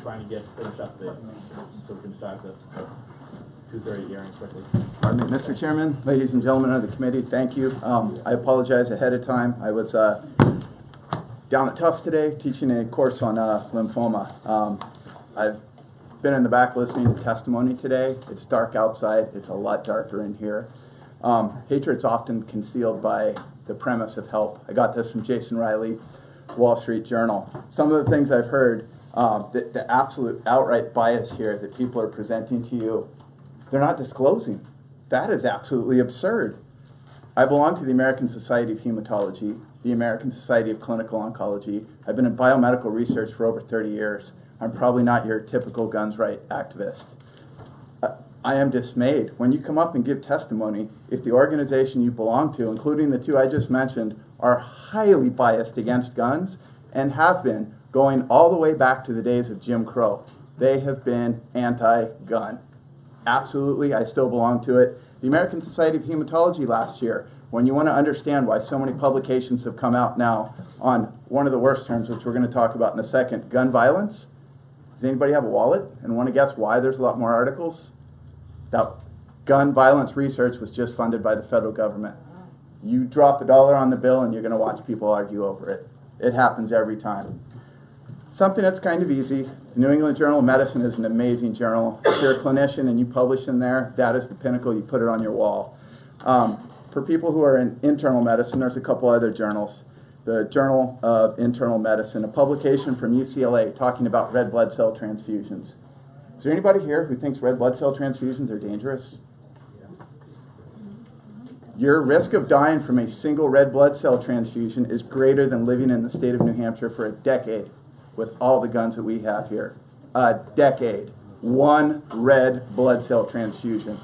trying to finish up so we can start the 2:30 hearing quickly. Pardon me, Mr. Chairman, ladies and gentlemen of the committee, thank you. I apologize ahead of time. I was down at Tufts today teaching a course on lymphoma. I've been in the back listening to testimony today. It's dark outside. It's a lot darker in here. Hatred's often concealed by the premise of help. I got this from Jason Riley, Wall Street Journal. Some of the things I've heard, the absolute outright bias here that people are presenting to you, they're not disclosing. That is absolutely absurd. I belong to the American Society of Hematology, the American Society of Clinical Oncology. I've been in biomedical research for over 30 years. I'm probably not your typical guns right activist. I am dismayed when you come up and give testimony if the organization you belong to, including the two I just mentioned, are highly biased against guns and have been going all the way back to the days of Jim Crow. They have been anti-gun. Absolutely, I still belong to it. The American Society of Hematology last year, when you want to understand why so many publications have come out now on one of the worst terms, which we're going to talk about in a second, gun violence. Does anybody have a wallet and want to guess why there's a lot more articles? That gun violence research was just funded by the federal government. You drop $1 on the bill and you're going to watch people argue over it. It happens every time. Something that's kind of easy. The New England Journal of Medicine is an amazing journal. If you're a clinician and you publish in there, that is the pinnacle. You put it on your wall. For people who are in internal medicine, there's a couple other journals. The Journal of Internal Medicine, a publication from UCLA talking about red blood cell transfusions. Is there anybody here who thinks red blood cell transfusions are dangerous? Your risk of dying from a single red blood cell transfusion is greater than living in the state of New Hampshire for a decade with all the guns that we have here. A decade. One red blood cell transfusion.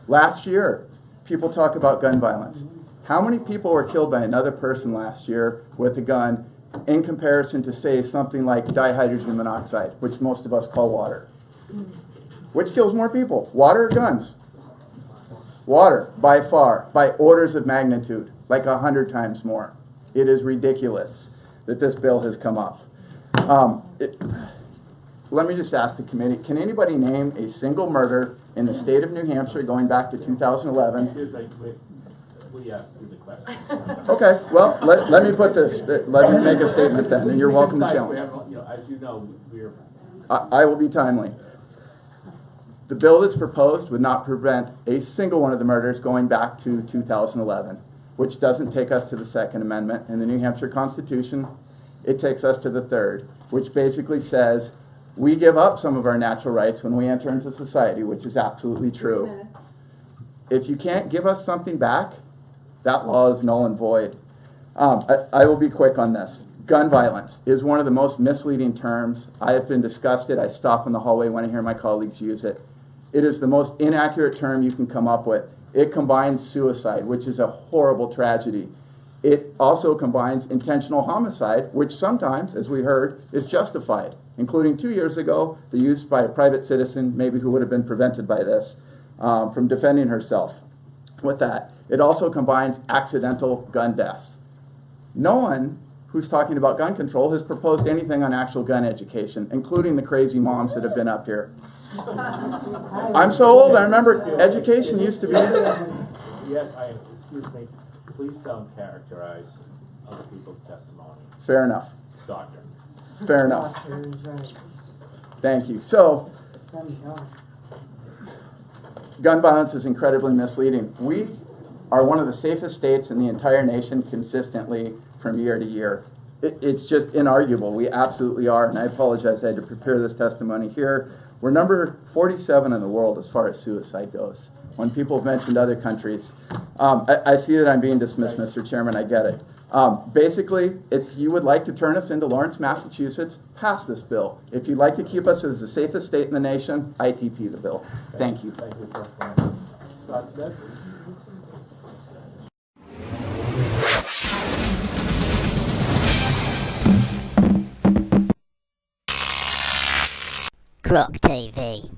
Last year, people talk about gun violence. How many people were killed by another person last year with a gun in comparison to, say, something like dihydrogen monoxide, which most of us call water? Which kills more people, water or guns? Water, by far, by orders of magnitude, like 100 times more. It is ridiculous that this bill has come up. Let me just ask the committee, can anybody name a single murder in the state of New Hampshire going back to 2011? We asked you the question. Okay, well, let me put this, let me make a statement then, and you're welcome to challenge. As you know, we're... I will be timely. The bill that's proposed would not prevent a single one of the murders going back to 2011, which doesn't take us to the Second Amendment in the New Hampshire Constitution. It takes us to the Third, which basically says we give up some of our natural rights when we enter into society, which is absolutely true. If you can't give us something back, that law is null and void. I will be quick on this. Gun violence is one of the most misleading terms. I have been disgusted. I stop in the hallway when I hear my colleagues use it. It is the most inaccurate term you can come up with. It combines suicide, which is a horrible tragedy. It also combines intentional homicide, which sometimes, as we heard, is justified, including 2 years ago, the use by a private citizen, maybe who would have been prevented by this, from defending herself. With that, it also combines accidental gun deaths. No one who's talking about gun control has proposed anything on actual gun education, including the crazy moms that have been up here. I'm so old, I remember education used to be... Yes, excuse me, please don't characterize other people's testimony. Fair enough. Doctor. Fair enough. Thank you. So, gun violence is incredibly misleading. We are one of the safest states in the entire nation consistently from year to year. It's just inarguable. We absolutely are, and I apologize I had to prepare this testimony here. We're number 47 in the world as far as suicide goes. When people have mentioned other countries, I see that I'm being dismissed, Mr. Chairman, I get it. Basically, if you would like to turn us into Lawrence, Massachusetts, pass this bill. If you'd like to keep us as the safest state in the nation, ITP the bill. Thank you. Thank you, Scott Smith. Crop TV.